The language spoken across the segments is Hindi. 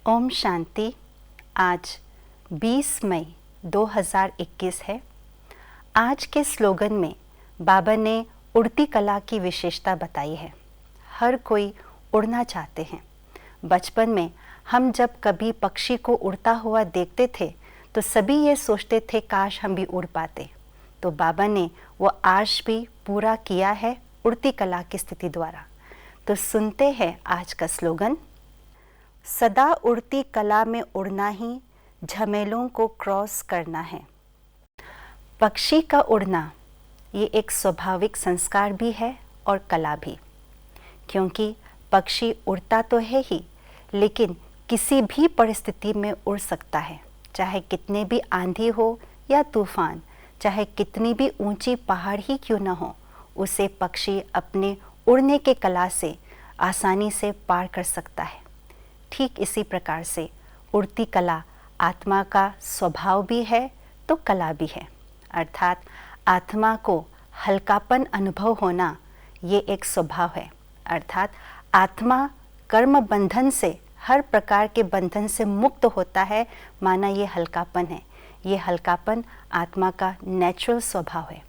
ओम शांति। आज 20 मई 2021 है। आज के स्लोगन में बाबा ने उड़ती कला की विशेषता बताई है। हर कोई उड़ना चाहते हैं। बचपन में हम जब कभी पक्षी को उड़ता हुआ देखते थे तो सभी ये सोचते थे काश हम भी उड़ पाते। तो बाबा ने वो आश भी पूरा किया है उड़ती कला की स्थिति द्वारा। तो सुनते हैं आज का स्लोगन। सदा उड़ती कला में उड़ना ही झमेलों को क्रॉस करना है। पक्षी का उड़ना ये एक स्वाभाविक संस्कार भी है और कला भी, क्योंकि पक्षी उड़ता तो है ही, लेकिन किसी भी परिस्थिति में उड़ सकता है। चाहे कितने भी आंधी हो या तूफान, चाहे कितनी भी ऊंची पहाड़ ही क्यों न हो, उसे पक्षी अपने उड़ने के कला से आसानी से पार कर सकता है। ठीक इसी प्रकार से उड़ती कला आत्मा का स्वभाव भी है तो कला भी है। अर्थात आत्मा को हल्कापन अनुभव होना ये एक स्वभाव है। अर्थात आत्मा कर्म बंधन से, हर प्रकार के बंधन से मुक्त होता है, माना ये हल्कापन है। ये हल्कापन आत्मा का नेचुरल स्वभाव है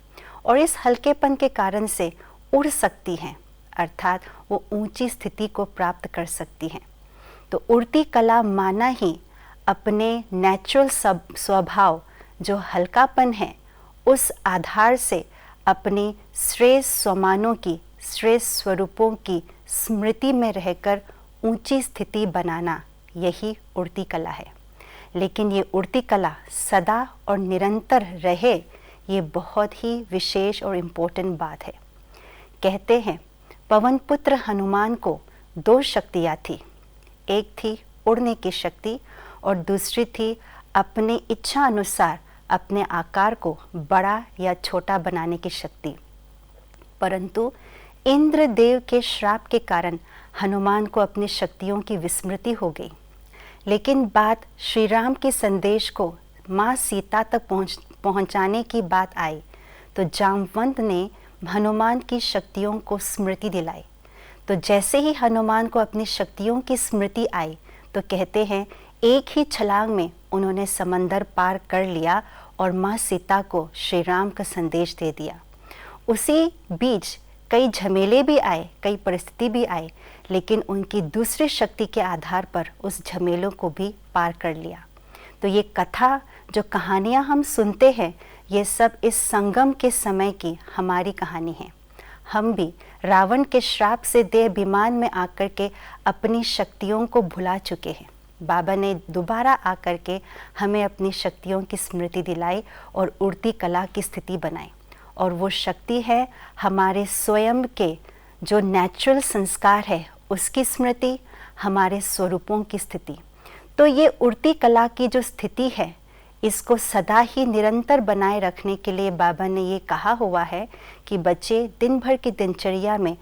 और इस हल्केपन के कारण से उड़ सकती हैं, अर्थात वो ऊंची स्थिति को प्राप्त कर सकती हैं। तो उड़ती कला माना ही अपने नेचुरल स्वभाव जो हल्कापन है, उस आधार से अपने श्रेष्ठ स्वमानों की, श्रेष्ठ स्वरूपों की स्मृति में रहकर ऊंची स्थिति बनाना, यही उड़ती कला है। लेकिन ये उड़ती कला सदा और निरंतर रहे, ये बहुत ही विशेष और इम्पोर्टेंट बात है। कहते हैं पवन पुत्र हनुमान को 2 शक्तियाँ थी। एक थी उड़ने की शक्ति और दूसरी थी अपनी इच्छा अनुसार अपने आकार को बड़ा या छोटा बनाने की शक्ति। परंतु इंद्रदेव के श्राप के कारण हनुमान को अपनी शक्तियों की विस्मृति हो गई। लेकिन बात श्री राम के संदेश को माँ सीता तक पहुँचाने की बात आई तो जामवंत ने हनुमान की शक्तियों को स्मृति दिलाई। तो जैसे ही हनुमान को अपनी शक्तियों की स्मृति आई तो कहते हैं एक ही छलांग में उन्होंने समंदर पार कर लिया और माँ सीता को श्री राम का संदेश दे दिया। उसी बीच कई झमेले भी आए, कई परिस्थिति भी आई, लेकिन उनकी दूसरी शक्ति के आधार पर उस झमेलों को भी पार कर लिया। तो ये कथा, जो कहानियाँ हम सुनते हैं, ये सब इस संगम के समय की हमारी कहानी है। हम भी रावण के श्राप से देहाभिमान में आकर के अपनी शक्तियों को भुला चुके हैं। बाबा ने दोबारा आकर के हमें अपनी शक्तियों की स्मृति दिलाई और उड़ती कला की स्थिति बनाई। और वो शक्ति है हमारे स्वयं के जो नेचुरल संस्कार है, उसकी स्मृति, हमारे स्वरूपों की स्थिति। तो ये उड़ती कला की जो स्थिति है, इसको सदा ही निरंतर बनाए रखने के लिए बाबा ने ये कहा हुआ है कि बच्चे दिन भर की दिनचर्या में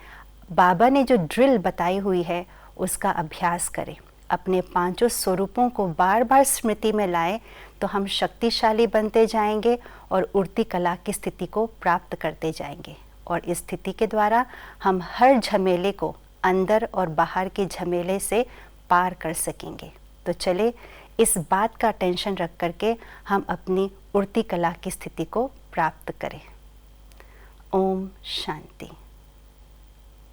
बाबा ने जो ड्रिल बताई हुई है उसका अभ्यास करें। अपने 5 स्वरूपों को बार बार स्मृति में लाएं तो हम शक्तिशाली बनते जाएंगे और उड़ती कला की स्थिति को प्राप्त करते जाएंगे। और इस स्थिति के द्वारा हम हर झमेले को, अंदर और बाहर के झमेले से पार कर सकेंगे। तो चले इस बात का टेंशन रख करके हम अपनी उड़ती कला की स्थिति को प्राप्त करें। ओम शांति।